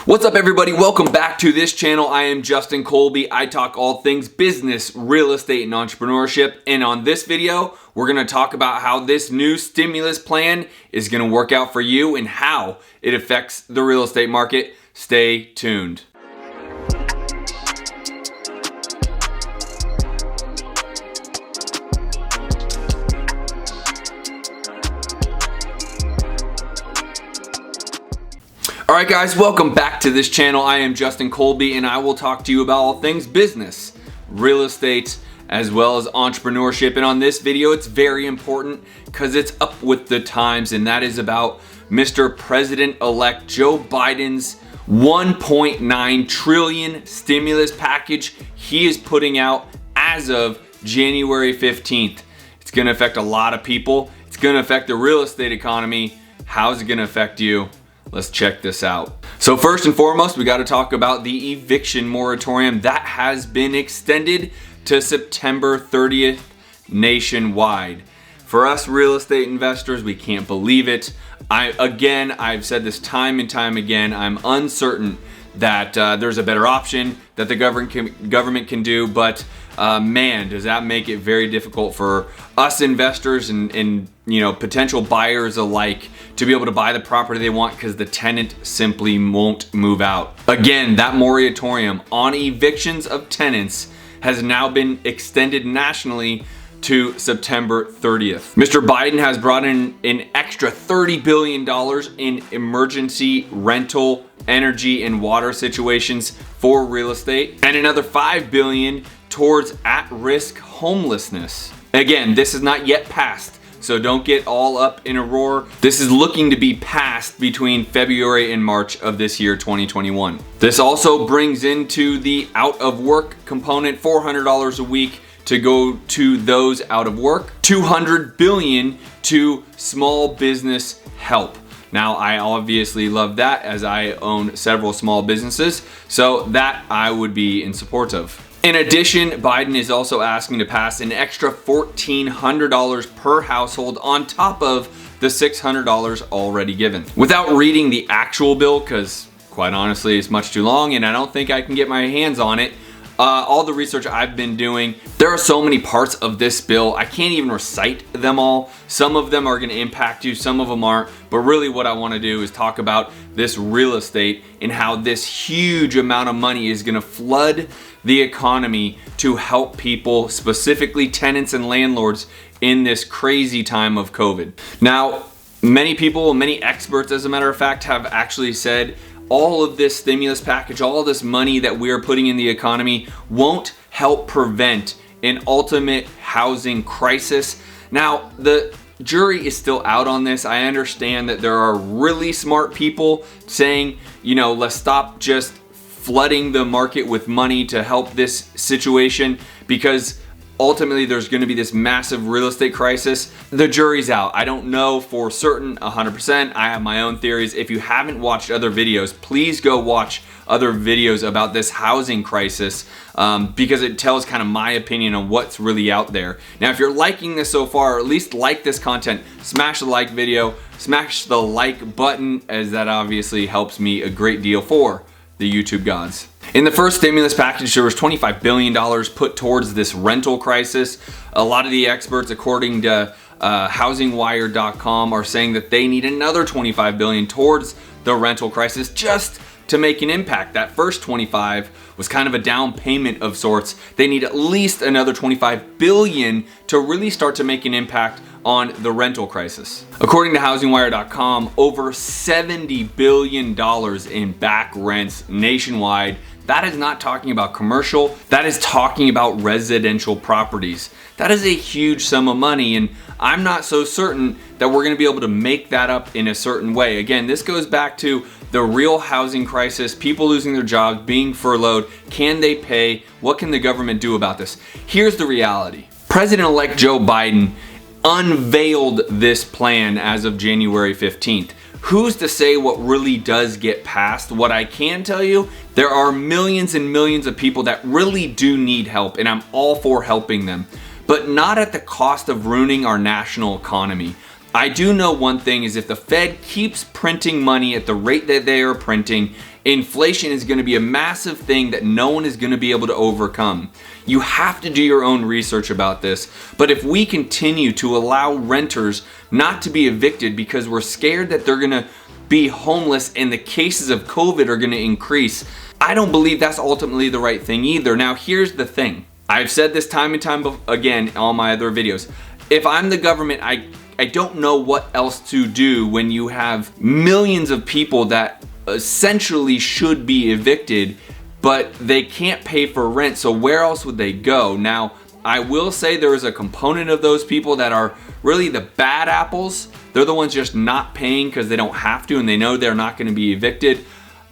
What's up everybody? Welcome back to this channel. I am Justin Colby. I talk all things business, real estate, and entrepreneurship. And on this video, we're going to talk about how this new stimulus plan is going to work out for you and how it affects the real estate market. Stay tuned. Alright guys, welcome back to this channel. I am Justin Colby and I will talk to you about all things business, real estate, as well as entrepreneurship. And on this video, it's very important because it's up with the times, and that is about Mr. President-elect Joe Biden's $1.9 trillion stimulus package he is putting out as of January 15th. It's going to affect a lot of people. It's going to affect the real estate economy. How's it going to affect you? Let's check this out. So first and foremost, we got to talk about the eviction moratorium that has been extended to September 30th nationwide. For us real estate investors, we can't believe it. I've said this time and time again, I'm uncertain that there's a better option that the government can do, but man, does that make it very difficult for us investors and potential buyers alike to be able to buy the property they want because the tenant simply won't move out. Again, that moratorium on evictions of tenants has now been extended nationally to September 30th. Mr. Biden has brought in an extra $30 billion in emergency rental, energy, and water situations for real estate, and another $5 billion towards at-risk homelessness. Again, this is not yet passed, so don't get all up in a roar. This is looking to be passed between February and March of this year, 2021. This also brings into the out of work component $400 a week to go to those out of work, $200 billion to small business help. Now, I obviously love that as I own several small businesses, so that I would be in support of. In addition, Biden is also asking to pass an extra $1,400 per household on top of the $600 already given. Without reading the actual bill, because quite honestly, it's much too long and I don't think I can get my hands on it, all the research I've been doing, there are so many parts of this bill, I can't even recite them all. Some of them are going to impact you, some of them aren't, but really what I want to do is talk about this real estate and how this huge amount of money is going to flood the economy to help people, specifically tenants and landlords, in this crazy time of COVID. Now, many people, many experts as a matter of fact, have actually said all of this stimulus package, all of this money that we are putting in the economy won't help prevent an ultimate housing crisis. Now, the jury is still out on this. I understand that there are really smart people saying, let's stop just flooding the market with money to help this situation because ultimately there's going to be this massive real estate crisis. The jury's out. I don't know for certain 100%. I have my own theories. If you haven't watched other videos, please go watch other videos about this housing crisis because it tells kind of my opinion on what's really out there. Now, if you're liking this so far, or at least like this content, smash the like video, smash the like button, as that obviously helps me a great deal for the YouTube gods. In the first stimulus package, there was $25 billion put towards this rental crisis. A lot of the experts, according to HousingWire.com, are saying that they need another $25 billion towards the rental crisis just to make an impact. That first 25 was kind of a down payment of sorts. They need at least another $25 billion to really start to make an impact on the rental crisis. According to HousingWire.com, over $70 billion in back rents nationwide. That is not talking about commercial, that is talking about residential properties. That is a huge sum of money, and I'm not so certain that we're gonna be able to make that up in a certain way. Again, this goes back to the real housing crisis, people losing their jobs, being furloughed. Can they pay? What can the government do about this? Here's the reality. President-elect Joe Biden unveiled this plan as of January 15th. Who's to say what really does get passed? What I can tell you, there are millions and millions of people that really do need help, and I'm all for helping them, but not at the cost of ruining our national economy. I do know one thing is if the Fed keeps printing money at the rate that they are printing Inflation is going to be a massive thing that no one is going to be able to overcome. You have to do your own research about this. But if we continue to allow renters not to be evicted because we're scared that they're going to be homeless and the cases of COVID are going to increase, I don't believe that's ultimately the right thing either. Now, here's the thing. I've said this time and time again in all my other videos. If I'm the government, I don't know what else to do when you have millions of people that essentially should be evicted, but they can't pay for rent, so where else would they go? Now, I will say there is a component of those people that are really the bad apples. They're the ones just not paying because they don't have to and they know they're not going to be evicted.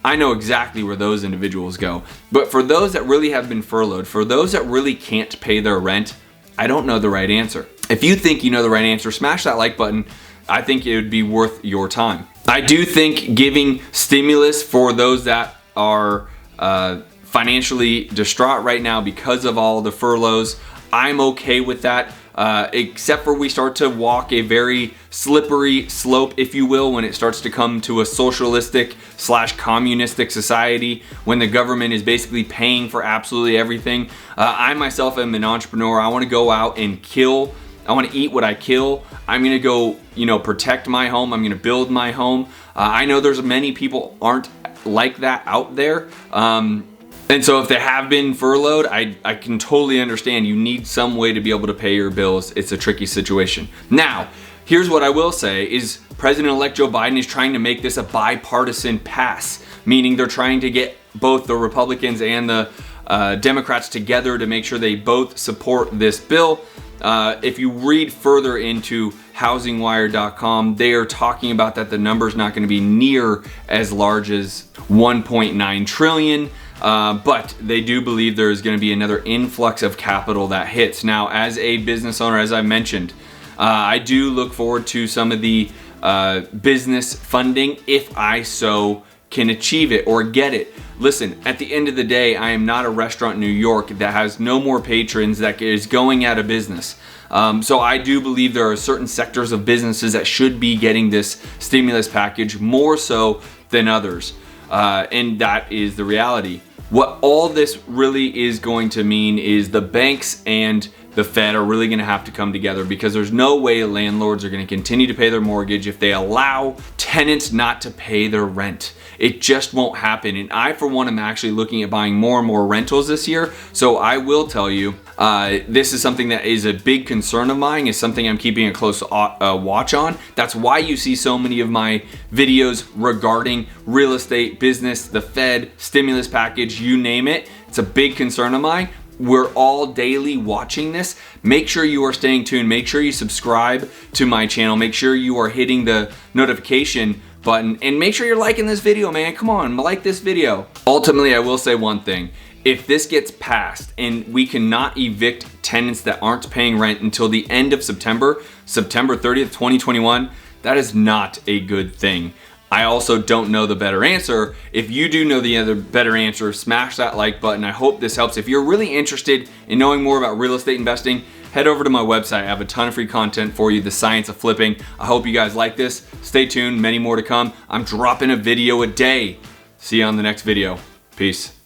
I know exactly where those individuals go. But for those that really have been furloughed, for those that really can't pay their rent, I don't know the right answer. If you think you know the right answer, smash that like button. I think it would be worth your time. I do think giving stimulus for those that are financially distraught right now because of all the furloughs, I'm okay with that. Except for we start to walk a very slippery slope, if you will, when it starts to come to a socialistic / communistic society, when the government is basically paying for absolutely everything. I myself am an entrepreneur. I want to go out and kill. I want to eat what I kill. I'm going to go, protect my home. I'm going to build my home. I know there's many people aren't like that out there. And so if they have been furloughed, I can totally understand. You need some way to be able to pay your bills. It's a tricky situation. Now, here's what I will say is President-elect Joe Biden is trying to make this a bipartisan pass, meaning they're trying to get both the Republicans and the Democrats together to make sure they both support this bill. If you read further into housingwire.com, they are talking about that the number's not going to be near as large as 1.9 trillion. But they do believe there is going to be another influx of capital that hits. Now, as a business owner, as I mentioned, I do look forward to some of the business funding if I so can achieve it or get it. Listen, at the end of the day, I am not a restaurant in New York that has no more patrons, that is going out of business. So I do believe there are certain sectors of businesses that should be getting this stimulus package more so than others. And that is the reality. What all this really is going to mean is the banks and the Fed are really going to have to come together, because there's no way landlords are going to continue to pay their mortgage if they allow tenants not to pay their rent. It just won't happen. And I, for one, am actually looking at buying more and more rentals this year. So I will tell you, this is something that is a big concern of mine, is something I'm keeping a close watch on. That's why you see so many of my videos regarding real estate, business, the Fed, stimulus package, you name it. It's a big concern of mine. We're all daily watching this. Make sure you are staying tuned. Make sure you subscribe to my channel. Make sure you are hitting the notification button, and make sure you're liking this video, man. Come on, like this video. Ultimately, I will say one thing. If this gets passed and we cannot evict tenants that aren't paying rent until the end of September 30th, 2021, that is not a good thing. I also don't know the better answer. If you do know the other better answer, smash that like button. I hope this helps. If you're really interested in knowing more about real estate investing, head over to my website. I have a ton of free content for you, The Science of Flipping. I hope you guys like this. Stay tuned, many more to come. I'm dropping a video a day. See you on the next video. Peace.